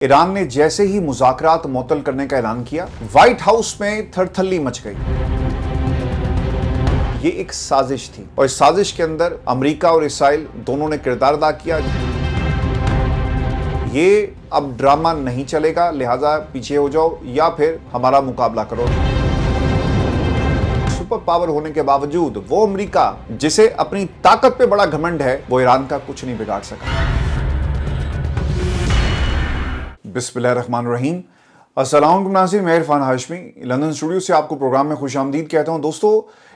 Iran ने जैसे ही मुज़ाकरात मुअत्तल करने का ऐलान किया, व्हाइट हाउस में थरथल्ली मच गई। ये एक साजिश थी और इस साजिश के अंदर अमेरिका और इसराइल दोनों ने किरदार अदा किया। ये अब ड्रामा नहीं चलेगा, लिहाजा पीछे हो जाओ या फिर हमारा मुकाबला करो। सुपर पावर होने के बावजूद वो अमेरिका जिसे अपनी ताकत पे बड़ा घमंड है, वो ईरान का कुछ नहीं बिगाड़ सका। बिस्मिल्लाहिर्रहमानिर्रहीम। अस्सलाम वालेकुम नाज़रीन, मैं इरफान हाशमी लंदन स्टूडियो से आपको प्रोग्राम में खुशामदीद कहता हूं। दोस्तों,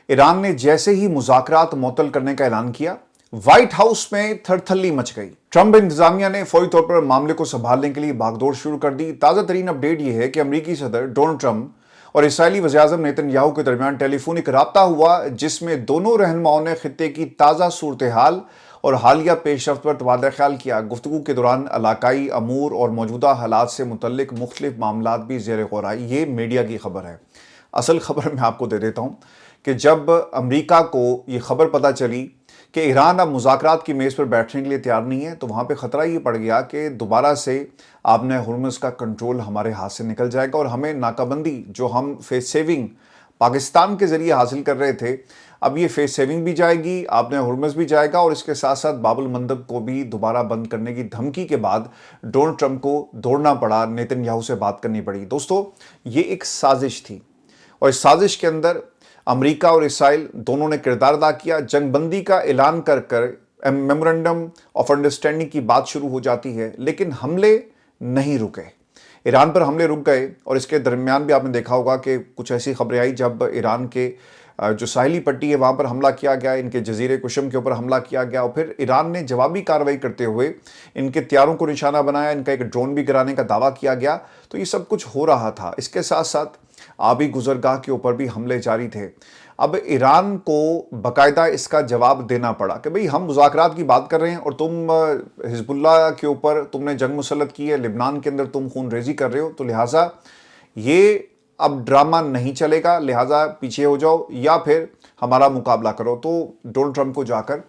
ईरान ने जैसे ही मुज़ाकरात मुअत्तल करने का ऐलान किया, व्हाइट हाउस में थरथल्ली मच गई। ट्रंप इंतजामिया ने फौरी तौर पर मामले को संभालने के लिए भागदौड़ शुरू कर दी। ताज़ा तरीन अपडेट यह है कि अमरीकी सदर डोनाल्ड ट्रंप और इसराइली वज़ीर-ए-आज़म नेतन्याहू के दरमियान टेलीफोनिक राब्ता हुआ, जिसमें दोनों रहनुमाओं ने खित्ते की ताज़ा सूरत हाल और हालिया पेशरफ्त पर तबादला ख्याल किया। गुफ्तगू के दौरान इलाकाई अमूर और मौजूदा हालात से मुतल्लिक मुख्तलिफ मामलात भी ज़ेर गौर आए। ये मीडिया की खबर है। असल खबर मैं आपको दे देता हूँ कि जब अमेरिका को ये खबर पता चली कि ईरान अब मुज़ाकरात की मेज़ पर बैठने के लिए तैयार नहीं है, तो वहाँ पे ख़तरा ये पड़ गया कि दोबारा से आपने हुर्मुज़ का कंट्रोल हमारे हाथ से निकल जाएगा और हमें नाकाबंदी जो हम फेस सेविंग पाकिस्तान के ज़रिए हासिल कर रहे थे, अब ये फेस सेविंग भी जाएगी, आपने हुर्मुज़ भी जाएगा और इसके साथ साथ बाबुल मंदब को भी दोबारा बंद करने की धमकी के बाद डोनाल्ड ट्रंप को दौड़ना पड़ा, नेतन्याहू से बात करनी पड़ी। दोस्तों, ये एक साजिश थी और इस साजिश के अंदर अमेरिका और इसराइल दोनों ने किरदार अदा किया। जंगबंदी का ऐलान कर कर मेमोरेंडम ऑफ अंडरस्टैंडिंग की बात शुरू हो जाती है, लेकिन हमले नहीं रुके। ईरान पर हमले रुक गए और इसके दरमियान भी आपने देखा होगा कि कुछ ऐसी खबरें आई जब ईरान के जो साहिली पट्टी है वहाँ पर हमला किया गया, इनके जजीरे कुशम के ऊपर हमला किया गया और फिर ईरान ने जवाबी कार्रवाई करते हुए इनके त्यारों को निशाना बनाया, इनका एक ड्रोन भी गिराने का दावा किया गया। तो ये सब कुछ हो रहा था। इसके साथ साथ आबी गुजरगाह के ऊपर भी हमले जारी थे। अब ईरान को बाकायदा इसका जवाब देना पड़ा कि भाई, हम मुज़ाकरात की बात कर रहे हैं और तुम हिजबुल्लाह के ऊपर तुमने जंग मुसल्लत की है, लिबनान के अंदर तुम खून रेजी कर रहे हो, तो लिहाजा ये अब ड्रामा नहीं चलेगा, लिहाजा पीछे हो जाओ या फिर हमारा मुकाबला करो। तो डोनाल्ड ट्रंप को जाकर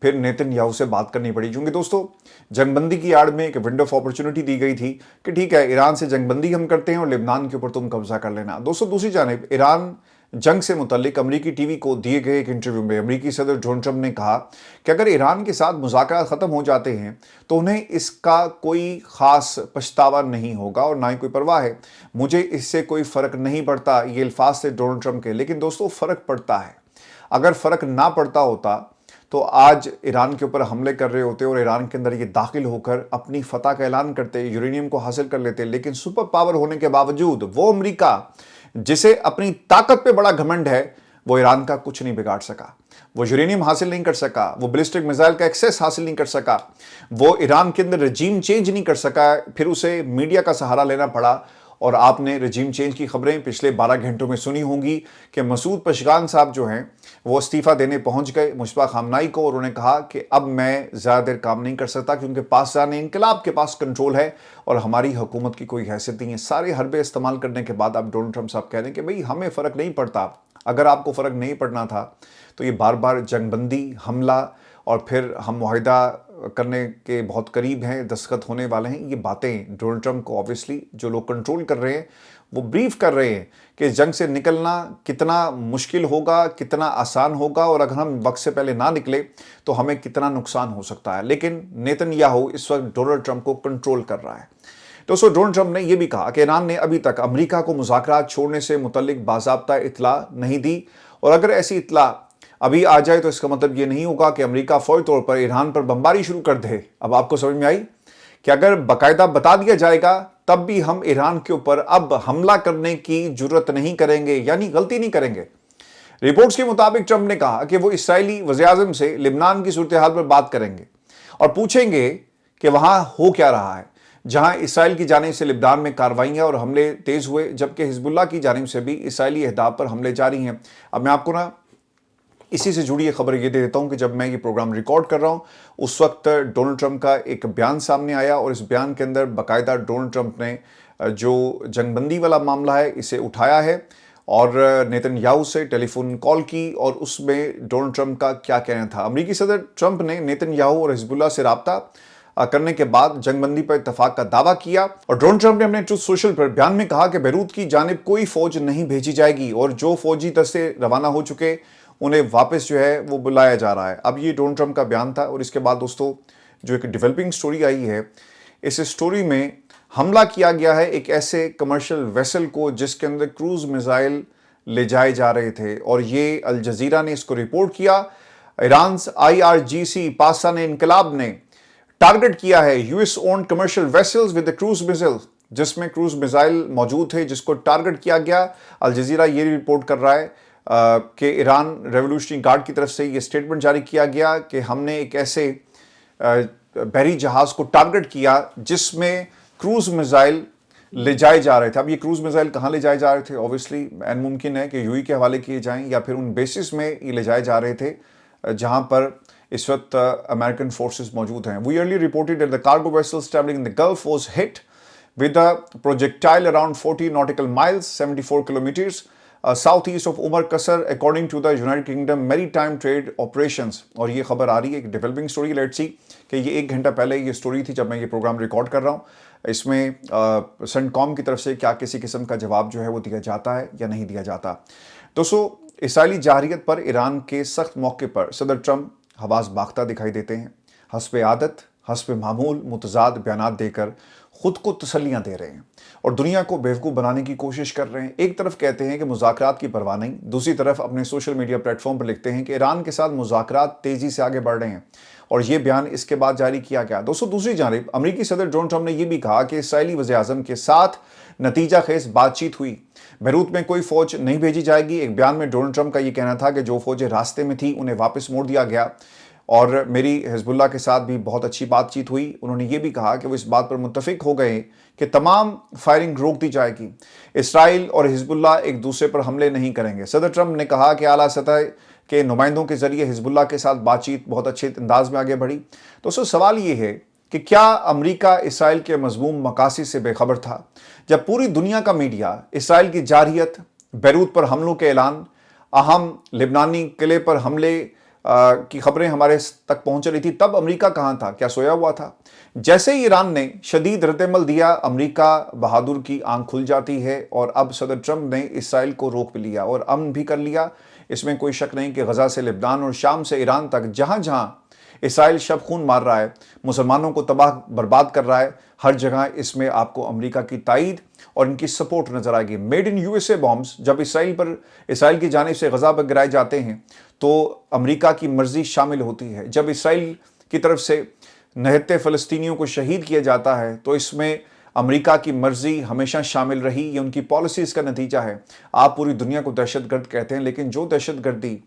फिर नेतन्याहू से बात करनी पड़ी, क्योंकि दोस्तों जंगबंदी की आड़ में एक विंडो ऑफ अपॉर्चुनिटी दी गई थी कि ठीक है, ईरान से जंगबंदी हम करते हैं और लिबनान के ऊपर तुम कब्जा कर लेना। दोस्तों, दूसरी जानिब ईरान जंग से मुतल्लिक अमरीकी टीवी को दिए गए एक इंटरव्यू में अमरीकी सदर डोनाल्ड ट्रंप ने कहा कि अगर ईरान के साथ मुज़ाकरात ख़त्म हो जाते हैं तो उन्हें इसका कोई ख़ास पछतावा नहीं होगा और ना ही कोई परवाह है। मुझे इससे कोई फ़र्क नहीं पड़ता, ये अल्फाज थे डोनाल्ड ट्रंप के। लेकिन दोस्तों, फ़र्क पड़ता है। अगर फ़र्क ना पड़ता होता तो आज ईरान के ऊपर हमले कर रहे होते और ईरान के अंदर ये दाखिल होकर अपनी फतह का ऐलान करते, यूरेनियम को हासिल कर लेते। लेकिन सुपर पावर होने के बावजूद वो अमेरिका जिसे अपनी ताकत पे बड़ा घमंड है, वो ईरान का कुछ नहीं बिगाड़ सका। वो यूरेनियम हासिल नहीं कर सका, वो बैलिस्टिक मिसाइल का एक्सेस हासिल नहीं कर सका, वो ईरान के अंदर रजीम चेंज नहीं कर सका। फिर उसे मीडिया का सहारा लेना पड़ा और आपने रजीम चेंज की खबरें पिछले 12 घंटों में सुनी होंगी कि मसूद पशगान साहब जो हैं वो इस्तीफ़ा देने पहुंच गए मुशतबा खामनाई को और उन्होंने कहा कि अब मैं ज़्यादा देर काम नहीं कर सकता क्योंकि पाकिस्तान इनकलाब के पास कंट्रोल है और हमारी हुकूमत की कोई हैसियत नहीं है। सारे हरबे इस्तेमाल करने के बाद अब डोनाल्ड ट्रंप साहब कह रहे हैं कि भाई, हमें फ़र्क नहीं पड़ता। अगर आपको फ़र्क नहीं पड़ना था तो ये बार बार जंगबंदी, हमला और फिर हम मुआहिदा करने के बहुत करीब हैं, दस्तखत होने वाले हैं, ये बातें डोनाल्ड ट्रंप को ऑब्वियसली जो लोग कंट्रोल कर रहे हैं वो ब्रीफ कर रहे हैं कि जंग से निकलना कितना मुश्किल होगा, कितना आसान होगा और अगर हम वक्त से पहले ना निकले तो हमें कितना नुकसान हो सकता है। लेकिन नेतन्याहू इस वक्त डोनाल्ड ट्रंप को कंट्रोल कर रहा है। दोस्तों, डोनाल्ड ट्रंप ने यह भी कहा कि ईरान ने अभी तक अमेरिका को मुज़ाकरात छोड़ने से मुतल्लिक बाज़ाब्ता इत्तला नहीं दी और अगर ऐसी इत्तला अभी आ जाए तो इसका मतलब ये नहीं होगा कि अमेरिका फौरी तौर पर ईरान पर बमबारी शुरू कर दे। अब आपको समझ में आई कि अगर बाकायदा बता दिया जाएगा तब भी हम ईरान के ऊपर अब हमला करने की जुर्रत नहीं करेंगे, यानी गलती नहीं करेंगे। रिपोर्ट्स के मुताबिक ट्रंप ने कहा कि वो इसराइली वज़ीर-ए-आज़म से लिबनान की सूरत हाल पर बात करेंगे और पूछेंगे कि वहां हो क्या रहा है, जहां इसराइल की जानिब से लिबनान में कार्रवाइयां और हमले तेज हुए, जबकि हिजबुल्लाह की जानिब से भी इसराइली अहदाफ पर हमले जारी हैं। अब मैं आपको ना इसी से जुड़ी एक खबर ये दे देता हूं कि जब मैं ये प्रोग्राम रिकॉर्ड कर रहा हूं उस वक्त डोनाल्ड ट्रंप का एक बयान सामने आया और इस बयान के अंदर बाकायदा डोनाल्ड ट्रंप ने जो जंगबंदी वाला मामला है इसे उठाया है और नेतन्याहू से टेलीफोन कॉल की और उसमें डोनाल्ड ट्रंप का क्या कहना था। अमेरिकी सदर ट्रंप ने नेतन्याहू और हिजबुल्लाह से राब्ता करने के बाद जंग बंदी पर इत्तफाक का दावा किया। और डोनाल्ड ट्रंप ने अपने ट्रूथ सोशल पर बयान में कहा कि बेरूत की जानिब कोई फौज नहीं भेजी जाएगी और जो फौजी दस्ते रवाना हो चुके उन्हें वापस जो है वो बुलाया जा रहा है। अब ये डोनाल्ड ट्रंप का बयान था। और इसके बाद दोस्तों जो एक डेवलपिंग स्टोरी आई है, इस स्टोरी में हमला किया गया है एक ऐसे कमर्शियल वेसल को जिसके अंदर क्रूज मिसाइल ले जाए जा रहे थे। और ये अल जजीरा ने इसको रिपोर्ट किया। ईरान IRGC पाकिस्तान इनकलाब ने टारगेट किया है US owned commercial vessels with cruise missile, जिसमें क्रूज मिसाइल मौजूद थे, जिसको टारगेट किया गया। अल जजीरा ये रिपोर्ट कर रहा है कि ईरान रेवोल्यूशनरी गार्ड की तरफ से ये स्टेटमेंट जारी किया गया कि हमने एक ऐसे बहरी जहाज को टारगेट किया जिसमें क्रूज मिसाइल ले जाए जा रहे थे। अब ये क्रूज मिसाइल कहाँ ले जाए जा रहे थे? ऑब्वियसली मुमकिन है कि यूएई के हवाले किए जाएं या फिर उन बेसिस में ये ले जाए जा रहे थे जहां पर इस वक्त अमेरिकन फोर्सेस मौजूद हैं। We early reported that the cargo vessels travelling in the Gulf was hit with a projectile around 40 nautical miles 74 kilometres south east of Umm Qasr according to the United Kingdom maritime trade operations. और ये खबर आ रही है, एक developing story. Let's see कि ये 1 घंटा पहले ये स्टोरी थी जब मैं ये प्रोग्राम रिकॉर्ड कर रहा हूँ। इसमें सेंटकॉम की तरफ से क्या किसी किस्म का जवाब जो है वो दिया जाता है या नहीं दिया जाता। दोस्तों इसराइली जारहियत पर ईरान के सख्त मौके पर सदर ट्रंप हवास बाख्ता दिखाई देते हैं। हस्ब आदत हस्ब मामूल मुतजाद बयानात देकर खुद को तसल्लियां दे रहे हैं और दुनिया को बेवकूफ़ बनाने की कोशिश कर रहे हैं। एक तरफ कहते हैं कि मुज़ाकरात की परवाह नहीं, दूसरी तरफ अपने सोशल मीडिया प्लेटफॉर्म पर लिखते हैं कि ईरान के साथ मुज़ाकरात तेज़ी से आगे बढ़ रहे हैं। और ये बयान इसके बाद जारी किया गया। दोस्तों दूसरी जानिब अमरीकी सदर डोनाल्ड ट्रंप ने यह भी कहा कि इसराइली वज़ीर-ए-आज़म के साथ नतीजा खेज बातचीत हुई, बेरूत में कोई फौज नहीं भेजी जाएगी। एक बयान में डोनाल्ड ट्रंप का यह कहना था कि जो फौजें रास्ते में थी उन्हें वापस मोड़ दिया गया और मेरी हिजबुल्लाह के साथ भी बहुत अच्छी बातचीत हुई। उन्होंने ये भी कहा कि वो इस बात पर मुत्तफिक हो गए कि तमाम फायरिंग रोक दी जाएगी। इसराइल और हिजबुल्लाह एक दूसरे पर हमले नहीं करेंगे। सदर ट्रंप ने कहा कि आला सतह के नुमाइंदों के जरिए हिजबुल्लाह के साथ बातचीत बहुत अच्छे अंदाज में आगे बढ़ी। दोस्तों सवाल ये है कि क्या अमेरिका इसराइल के मज़मूम मकासद से बेखबर था? जब पूरी दुनिया का मीडिया इसराइल की जारहियत, बेरूत पर हमलों के ऐलान, अहम लिबनानी किले पर हमले की खबरें हमारे तक पहुंच रही थी, तब अमेरिका कहां था? क्या सोया हुआ था? जैसे ही ईरान ने शदीद रद्दमल दिया, अमेरिका बहादुर की आंख खुल जाती है और अब सदर ट्रंप ने इसराइल को रोक भी लिया और अमन भी कर लिया। इसमें कोई शक नहीं कि गजा से लिबनान और शाम से ईरान तक जहां जहां इसराइल शब खून मार रहा है, मुसलमानों को तबाह बर्बाद कर रहा है, हर जगह इसमें आपको अमेरिका की ताईद और इनकी सपोर्ट नजर आएगी। मेड इन यूएसए बॉम्ब्स जब इसराइल की जानिब से गजा पर गिराए जाते हैं तो अमेरिका की मर्जी शामिल होती है। जब इसराइल की तरफ से निहत्ते फ़लस्तीनियों को शहीद किया जाता है तो इसमें अमेरिका की मर्जी हमेशा शामिल रही। ये उनकी पॉलिसीज़ का नतीजा है। आप पूरी दुनिया को दहशतगर्द कहते हैं, लेकिन जो दहशतगर्दी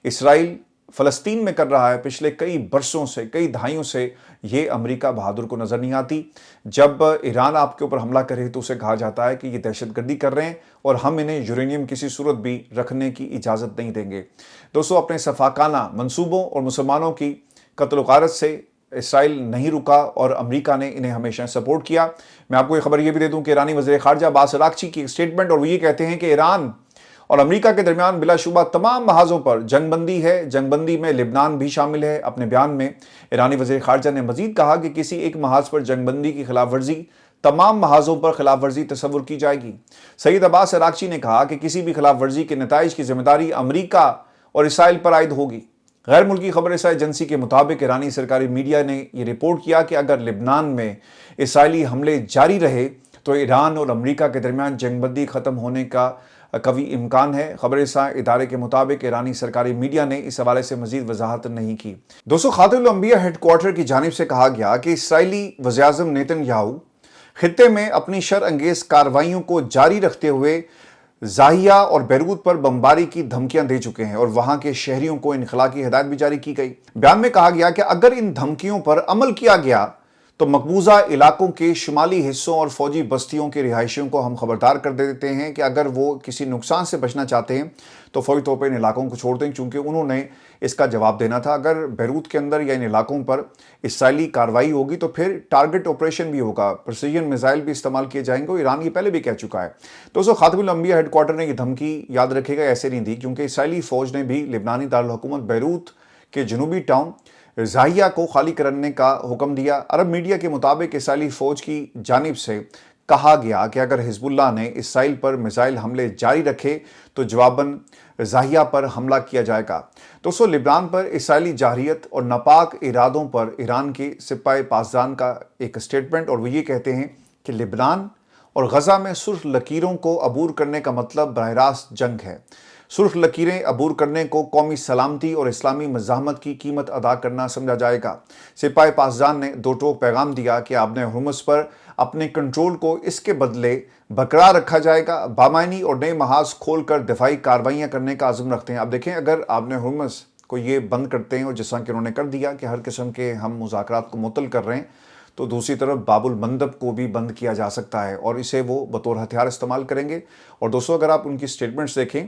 इसराइल फ़लस्तीन में कर रहा है पिछले कई बरसों से, कई दहाइयों से, ये अमेरिका बहादुर को नज़र नहीं आती। जब ईरान आपके ऊपर हमला करे तो उसे कहा जाता है कि ये दहशतगर्दी कर रहे हैं और हम इन्हें यूरेनियम किसी सूरत भी रखने की इजाज़त नहीं देंगे। दोस्तों अपने सफाकाना मंसूबों और मुसलमानों की कत्ल गारत से इसराइल नहीं रुका और अमेरिका ने इन्हें हमेशा सपोर्ट किया। मैं आपको ये खबर ये भी दे दूं कि ईरानी वज़ीर ख़ारजा अब्बास अराग़ची की एक स्टेटमेंट, और वो ये कहते हैं कि ईरान और अमेरिका के दरमियान बिलाशुबा तमाम महाजों पर जंगबंदी है। जंगबंदी में लिबनान भी शामिल है। अपने बयान में ईरानी वज़ीर ख़ारजा ने मजीद कहा कि किसी एक महाज पर जंगबंदी की खिलाफ वर्जी तमाम महाजों पर खिलाफ वर्जी तस्वुर की जाएगी। सईद अब्बास अराग़ची ने कहा कि किसी भी खिलाफ वर्जी के नताइज की जिम्मेदारी अमेरिका और इसराइल पर आयद होगी। गैर मुल्की खबर रसाई एजेंसी के मुताबिक ईरानी सरकारी मीडिया ने यह रिपोर्ट किया कि अगर लिबनान में इसराइली हमले जारी रहे तो ईरान और अमेरिका के दरमियान जंगबंदी ख़त्म होने का कभी इम्कान है। खबर रसाई इदारे के मुताबिक ईरानी सरकारी मीडिया ने इस हवाले से मजीद वजाहत नहीं की। दोस्तों खातिमुल अंबिया हेडक्वार्टर की जानिब से कहा गया कि इसराइली वज़ीर-ए-आज़म नेतन्याहू खित्ते में अपनी शर अंगेज कार्रवाइयों को जारी रखते हुए ज़ाहिया और बेरूत पर बमबारी की धमकियां दे चुके हैं और वहां के शहरियों को इनखला की हिदायत भी जारी की गई। बयान में कहा गया कि अगर इन धमकियों पर अमल किया गया तो मकबूजा इलाकों के शुमाली हिस्सों और फौजी बस्तियों के रिहायशियों को हम खबरदार कर देते हैं कि अगर वो किसी नुकसान से बचना चाहते हैं तो फौरी तौर पर इन इलाकों को छोड़ दें, क्योंकि उन्होंने इसका जवाब देना था। अगर बेरूत के अंदर या इन इलाकों पर इसराइली कार्रवाई होगी तो फिर टारगेट ऑपरेशन भी होगा, प्रिसीजन मिसाइल भी इस्तेमाल किए जाएंगे। ईरान ये पहले भी कह चुका है। दोस्तों खातिमुल अंबिया हेडक्वार्टर ने यह धमकी, याद रखेगा, ऐसे नहीं दी क्योंकि इसराइली फौज ने भी लिबनानी दारुल हुकूमत बेरूत के जनूबी टाउन ज़ाहिया को खाली करने का हुक्म दिया। अरब मीडिया के मुताबिक इसराइली फ़ौज की जानिब से कहा गया कि अगर हिजबुल्लाह ने इसराइल पर मिसाइल हमले जारी रखे तो जवाबन ज़ाहिया पर हमला किया जाएगा। दोस्तों, लिबान पर इसराइली जारहियत और नापाक इरादों पर ईरान के सिपाही पासदान का एक स्टेटमेंट, और वो ये कहते हैं कि लिबान और गजा में सुर्ख लकीरों को अबूर करने का मतलब बराह रास्त जंग है। सुर्ख लकीरें अबूर करने को कौमी सलामती और इस्लामी मज़ाहमत की कीमत अदा करना समझा जाएगा। सिपाही पासदान ने दो टोक पैगाम दिया कि आपने हुर्मुज़ पर अपने कंट्रोल को इसके बदले बरकरार रखा जाएगा। बामायनी और नए महाज खोल कर दिफाई कार्रवाइयाँ करने का आज़म रखते हैं। आप देखें, अगर आपने हुर्मुज़ को ये बंद करते हैं और जिस तरह कि उन्होंने कर दिया कि हर किस्म के हम मुज़ाकरात को मुअत्तल कर रहे हैं, तो दूसरी तरफ बाबुल मंदब को भी बंद किया जा सकता है और इसे वो बतौर हथियार इस्तेमाल करेंगे। और दोस्तों, अगर आप उनकी स्टेटमेंट्स देखें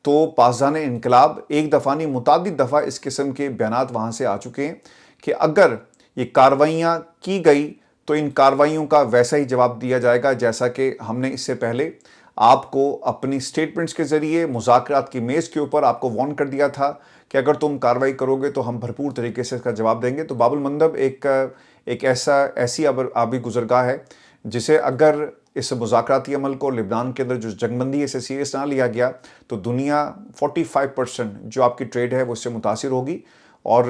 तो पासदान इनकलाब एक दफ़ा नहीं मुतादिद दफ़ा इस किस्म के बयानात वहाँ से आ चुके हैं कि अगर ये कार्रवाइयाँ की गई तो इन कार्रवाइयों का वैसा ही जवाब दिया जाएगा जैसा कि हमने इससे पहले आपको अपनी स्टेटमेंट्स के ज़रिए मुज़ाकरात की मेज़ के ऊपर आपको वार्न कर दिया था कि अगर तुम कार्रवाई करोगे तो हम भरपूर तरीके से इसका जवाब देंगे। तो बाबुल मंदब एक ऐसी आबी गुज़रगाह है जिसे अगर इस मुज़ाकराती अमल को लिबान के अंदर जो जंगबंदी इसे सीरियस ना लिया गया तो दुनिया 45% जो आपकी ट्रेड है वो इससे मुतासिर होगी। और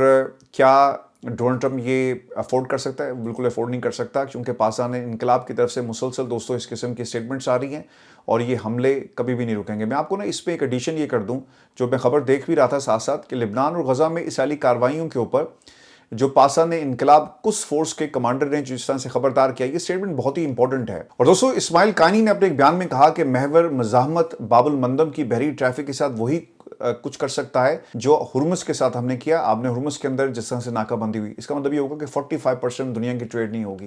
क्या डोनाल्ड ट्रंप ये अफोर्ड कर सकता है? बिल्कुल अफोर्ड नहीं कर सकता, क्योंकि पाकिस्तान इनकलाब की तरफ से मुसलसल दोस्तों इस किस्म की स्टेटमेंट्स आ रही हैं और ये हमले कभी भी नहीं रुकेंगे। मैं आपको ना इस पर एक एडिशन ये कर दूं, जो मैं खबर देख भी रहा था साथ साथ, कि लिबान और गजा में इसराइली कार्रवाइयों के ऊपर जो पाकिस्तान इनकलाब कुछ फोर्स के कमांडर ने जिस तरह से खबरदार किया, ये स्टेटमेंट बहुत ही इंपॉर्टेंट है। और दोस्तों, इस्माइल कानी ने अपने एक बयान में कहा कि महवर मज़ाहमत बाबुल मंदब की बहरी ट्रैफिक के साथ वही कुछ कर सकता है जो हुर्मुज़ के साथ हमने किया। आपने हुर्मुज़ के अंदर जिस तरह से नाकाबंदी हुई, इसका मतलब ये होगा कि 45% दुनिया की ट्रेड नहीं होगी।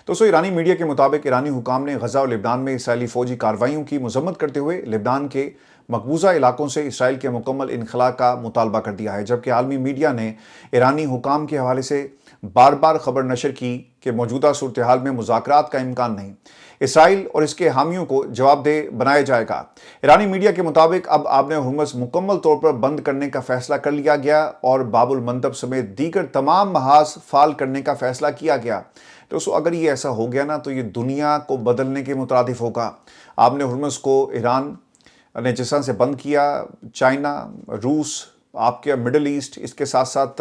दोस्तों, ईरानी मीडिया के मुताबिक ईरानी हुकाम ने गजा और लिबान में इसराइली फौजी कार्रवाइयों की मजम्मत करते हुए लिबान के मकबूजा इलाकों से इसराइल के मुकम्मल इनखला का मुतालबा कर दिया है, जबकि आलमी मीडिया ने ईरानी हुकाम के हवाले से बार बार खबर नशर की कि मौजूदा सूरत हाल में मुज़ाकरात का इम्कान नहीं, इसराइल और इसके हामियों को जवाबदेह बनाया जाएगा। ईरानी मीडिया के मुताबिक अब आपने हुर्मुज़ मुकम्मल तौर पर बंद करने का फैसला कर लिया गया और बाबुल मंदब समेत दीगर तमाम महाज फाल करने का फैसला किया गया। दोस्तों, अगर ये ऐसा हो गया ना तो ये दुनिया को बदलने के मुतरादिफ होगा। आपने हुर्मुज़ को ईरान ने जिस तरह से बंद किया, चाइना, रूस, आपके मिडल ईस्ट, इसके साथ साथ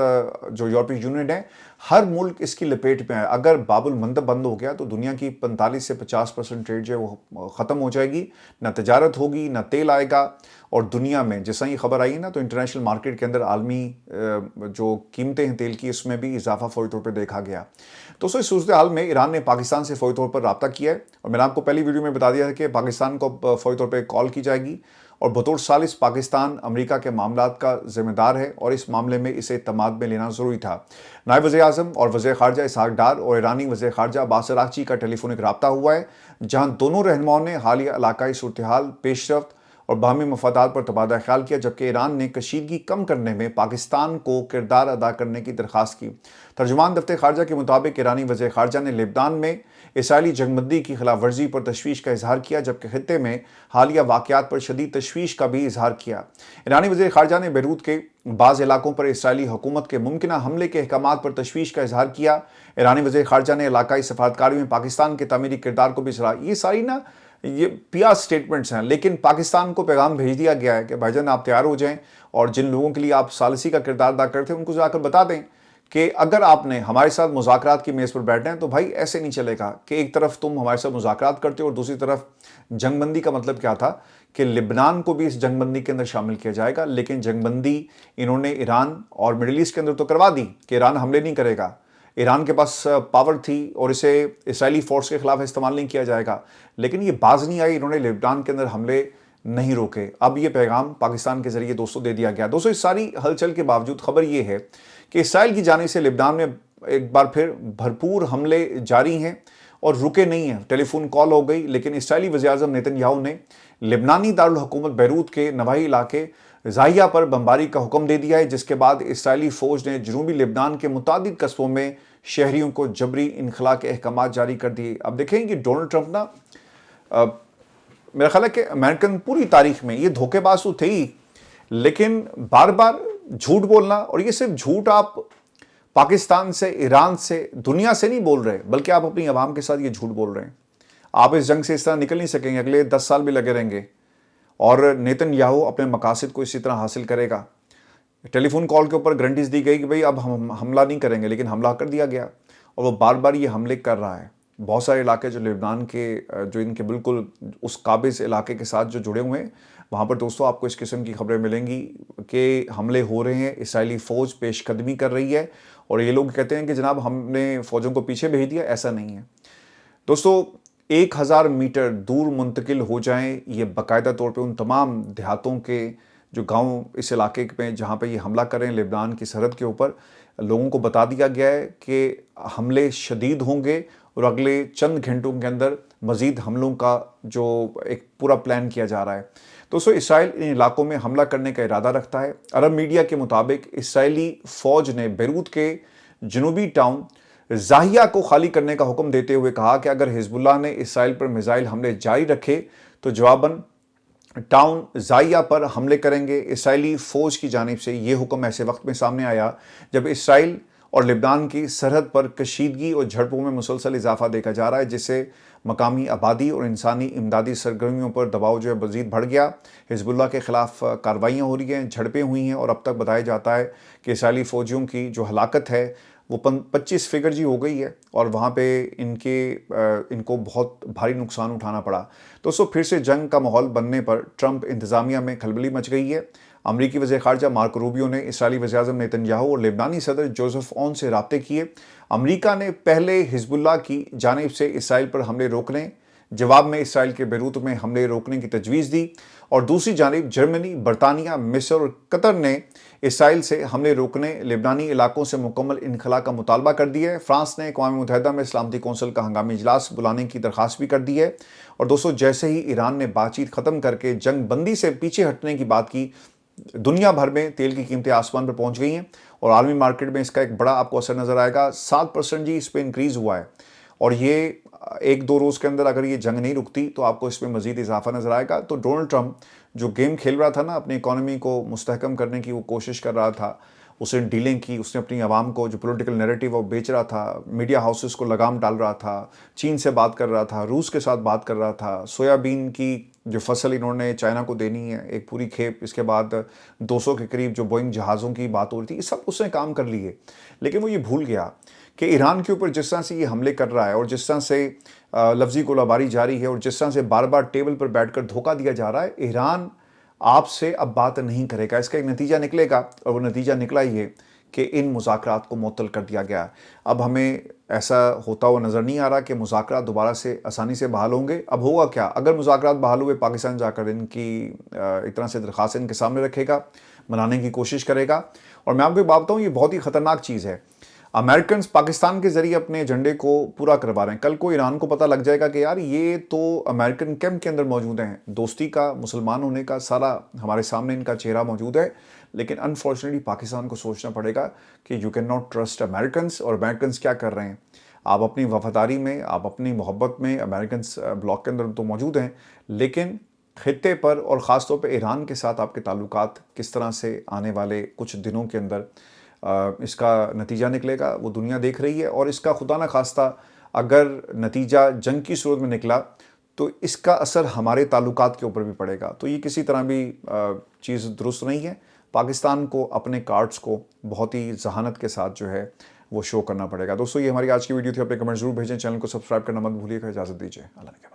जो यूरोपीय यूनियन है, हर मुल्क इसकी लपेट में है। अगर बाबुल मंदब बंद हो गया तो दुनिया की 45 से 50% ट्रेड जो है वो ख़त्म हो जाएगी, ना तजारत होगी, ना तेल आएगा। और दुनिया में जैसा ये खबर आई है ना, तो इंटरनेशनल मार्केट के अंदर आलमी जो कीमतें हैं तेल की, इसमें भी इजाफा फौरी तौर पर देखा गया। दोस्तों, इस सूरत हाल में ईरान ने पाकिस्तान से फौरी तौर पर रब्ता किया है और मैंने आपको पहली वीडियो में बता दिया था कि पाकिस्तान को फौरी तौर पर कॉल की जाएगी और बतौर सालिस पाकिस्तान अमेरिका के मामलात का जिम्मेदार है और इस मामले में इसे इत्तेमाद में लेना ज़रूरी था। नायब वज़ीर-ए-आज़म और वज़ीर ख़ारजा इसहाक डार और ईरानी वज़ीर ख़ारजा अब्बास अराग़ची का टेलीफोनिक रब्ता हुआ है, जहाँ दोनों रहनुमाओं ने हालिया इलाकाई सूरत हाल, पेशरफ्त और बाहमी मफादात पर तबादला ख्याल किया, जबकि ईरान ने कशीदगी कम करने में पाकिस्तान को किरदार अदा करने की दरख्वास्त की। तर्जुमान दफ्तर ख़ारजा के मुताबिक ईरानी वज़ीर ख़ारजा ने लिबान में इसराइली जंगबंदी की खिलाफ वर्जी पर तशवीश का इजहार किया, जबकि खित्ते में हालिया वाक़यात पर शदीद तशवीश का भी इजहार किया। ईरानी वज़ीर ख़ारजा ने बेरूत के बाज़ इलाकों पर इसराइली हुकूमत के मुमकिना हमले के अहकामात पर तशवीश का इजहार किया। ईरानी वज़ीर ख़ारजा ने इलाकाई सफारतकारी में पाकिस्तान के तामीरी किरदार को भी सराहा। ये सारी ना ये पिया स्टेटमेंट्स हैं, लेकिन पाकिस्तान को पैगाम भेज दिया गया है कि भाईजान आप तैयार हो जाएं और जिन लोगों के लिए आप सालिसी का किरदार अदा करते हैं उनको जाकर बता दें कि अगर आपने हमारे साथ मुज़ाकरात की मेज़ पर बैठना है तो भाई ऐसे नहीं चलेगा कि एक तरफ तुम हमारे साथ मुज़ाकरात करते हो और दूसरी तरफ जंगबंदी का मतलब क्या था कि लिबनान को भी इस जंगबंदी के अंदर शामिल किया जाएगा। लेकिन जंगबंदी इन्होंने ईरान और मिडल ईस्ट के अंदर तो करवा दी कि ईरान हमले नहीं करेगा, ईरान के पास पावर थी और इसे इसराइली फोर्स के खिलाफ इस्तेमाल नहीं किया जाएगा, लेकिन ये बाज नहीं आई, इन्होंने लिबनान के अंदर हमले नहीं रोके। अब ये पैगाम पाकिस्तान के जरिए दोस्तों दे दिया गया। दोस्तों, इस सारी हलचल के बावजूद खबर ये है कि इसराइल की जानिब से लिबनान में एक बार फिर भरपूर हमले जारी हैं और रुके नहीं हैं। टेलीफोन कॉल हो गई, लेकिन इसराइली वज़ीर-ए-आज़म नेतन्याहू ने लिबनानी दारुल हुकूमत बैरूत के नवाही इलाके ज़ाहिया पर बमबारी का हुक्म दे दिया है, जिसके बाद इसराइली फ़ौज ने जनूबी लिबनान के मुतादिद कस्बों में शहरियों को जबरी इनखला के अहकामात जारी कर दिए। अब देखें कि डोनाल्ड ट्रंप ना मेरा ख्याल है कि अमेरिकन पूरी तारीख में ये धोखेबाज तो थे ही, लेकिन बार बार झूठ बोलना, और ये सिर्फ झूठ आप पाकिस्तान से, ईरान से, दुनिया से नहीं बोल रहे, बल्कि आप अपनी आवाम के साथ ये झूठ बोल रहे हैं। आप इस जंग से इस तरह निकल नहीं सकेंगे, अगले 10 साल भी लगे रहेंगे और नेतन्याहू अपने मकासद को इसी तरह हासिल करेगा। टेलीफोन कॉल के ऊपर गारंटीज दी गई कि भाई अब हम हमला नहीं करेंगे, लेकिन हमला कर दिया गया और वो बार बार ये हमले कर रहा है। बहुत सारे इलाके जो लेबनान के, जो इनके बिल्कुल उस काबिज इलाके के साथ जो जुड़े हुए हैं, वहाँ पर दोस्तों आपको इस किस्म की खबरें मिलेंगी कि हमले हो रहे हैं, इसराइली फ़ौज पेशकदमी कर रही है और ये लोग कहते हैं कि जनाब हमने फ़ौजों को पीछे भेज दिया। ऐसा नहीं है दोस्तों। 1000 मीटर दूर मुंतकिल हो जाएं, ये बाकायदा तौर पे उन तमाम देहातों के जो गांव इस इलाके में जहां पे ये हमला करें लेबनान की सरहद के ऊपर, लोगों को बता दिया गया है कि हमले शदीद होंगे और अगले चंद घंटों के अंदर मज़ीद हमलों का जो एक पूरा प्लान किया जा रहा है। दोस्तों इसराइल इन इलाकों में हमला करने का इरादा रखता है। अरब मीडिया के मुताबिक इसराइली फ़ौज ने बेरूत के जनूबी टाउन ज़ाहिया को खाली करने का हुक्म देते हुए कहा कि अगर हिजबुल्लाह ने इसराइल पर मिसाइल हमले जारी रखे तो जवाबन टाउन ज़ाहिया पर हमले करेंगे। इसराइली फ़ौज की जानिब से ये हुक्म ऐसे वक्त में सामने आया जब इसराइल और लेबनान की सरहद पर कशीदगी और झड़पों में मुसलसल इजाफा देखा जा रहा है, जिससे मकामी आबादी और इंसानी इमदादी सरगर्मियों पर दबाव जो है मज़ीद बढ़ गया। हिजबुल्लाह के ख़िलाफ़ कार्रवाइयाँ हो रही हैं, झड़पें हुई हैं और अब तक बताया जाता है कि इसराइली फ़ौजियों की जो हलाकत है वो 25 फिगर जी हो गई है और वहाँ पे इनको बहुत भारी नुकसान उठाना पड़ा। दोस्तों फिर से जंग का माहौल बनने पर ट्रंप इंतज़ामिया में खलबली मच गई है। अमरीकी वज़ीर ख़ारजा मार्को रूबियो ने इसराइली वज़ीर-ए-आज़म नेतन्याहू और लेबनानी सदर जोसेफ ऑन से राब्ते किए। अमरीका ने पहले हिजबुल्लाह की जानिब से इसराइल पर हमले रोकने, जवाब में इसराइल के बेरूत में हमले रोकने की तजवीज़ दी और दूसरी जानिब जर्मनी, बरतानिया, मिस्र और कतर ने इसराइल से हमले रोकने, लेबनानी इलाकों से मुकम्मल इनखला का मुतालबा कर दिया है। फ्रांस ने अक़वाम मुत्तहिदा में सलामती कौंसिल का हंगामी इजलास बुलाने की दरख्वास्त भी कर दी है। और दोस्तों जैसे ही ईरान ने बातचीत ख़त्म करके जंग बंदी से पीछे हटने की बात की, दुनिया भर में तेल की कीमतें आसमान पर पहुंच गई हैं और आलमी मार्केट में इसका एक बड़ा आपको असर नज़र आएगा। 7% जी इस पर इंक्रीज़ हुआ है और ये 1-2 रोज़ के अंदर अगर ये जंग नहीं रुकती तो आपको इसमें मज़ीद इजाफा नज़र आएगा। तो डोनाल्ड ट्रंप जो गेम खेल रहा था ना, अपनी इकॉनमी को मुस्तहकम करने की वो कोशिश कर रहा था, उसने डीलें की, उसने अपनी आवाम को जो पॉलिटिकल नैरेटिव वो बेच रहा था, मीडिया हाउसेस को लगाम डाल रहा था, चीन से बात कर रहा था, रूस के साथ बात कर रहा था, सोयाबीन की जो फसल इन्होंने चाइना को देनी है एक पूरी खेप, इसके बाद 200 के करीब जो बोइंग जहाज़ों की बात हो रही थी, ये सब उसने काम कर लिए। लेकिन वो ये भूल गया कि ईरान के ऊपर जिस तरह से ये हमले कर रहा है और जिस तरह से लफ्ज़ी गोलाबारी जारी है और जिस तरह से बार बार टेबल पर बैठकर धोखा दिया जा रहा है, ईरान आपसे अब बात नहीं करेगा। इसका एक नतीजा निकलेगा और वो नतीजा निकला ये कि इन मुज़ाकरात को मुअत्तल कर दिया गया। अब हमें ऐसा होता हुआ नज़र नहीं आ रहा कि मुज़ाकरात दोबारा से आसानी से बहाल होंगे। अब होगा क्या, अगर मुज़ाकरात बहाल हुए, पाकिस्तान जाकर इनकी एक तरह से दरख्वास्त इनके सामने रखेगा, मनाने की कोशिश करेगा। और मैं आपको एक बात बताऊँ, ये बहुत ही ख़तरनाक चीज़ है। अमेरिकन पाकिस्तान के ज़रिए अपने एजेंडे को पूरा करवा रहे हैं। कल को ईरान को पता लग जाएगा कि यार ये तो अमेरिकन कैंप के अंदर मौजूद हैं, दोस्ती का, मुसलमान होने का सारा हमारे सामने इनका चेहरा मौजूद है। लेकिन अनफॉर्चुनेटली पाकिस्तान को सोचना पड़ेगा कि you can not trust Americans. और अमेरिकन्स क्या कर रहे हैं, आप अपनी वफादारी में, आप अपनी मोहब्बत में अमेरिकन्स ब्लॉक के अंदर तो मौजूद हैं, लेकिन खित्ते पर और ख़ास तौर पर ईरान के साथ आपके ताल्लुकात किस तरह से आने वाले कुछ दिनों के अंदर इसका नतीजा निकलेगा, वो दुनिया देख रही है। और इसका खुदा न खास्ता अगर नतीजा जंग की सूरत में निकला तो इसका असर हमारे ताल्लुकात के ऊपर भी पड़ेगा। तो ये किसी तरह भी चीज़ दुरुस्त नहीं है। पाकिस्तान को अपने कार्ड्स को बहुत ही जहानत के साथ जो है वो शो करना पड़ेगा। दोस्तों ये हमारी आज की वीडियो थी। अपने कमेंट जरूर भेजें, चैनल को सब्सक्राइब करना मत भूलिएगा। इजाज़त दीजिए, अल्लाह ने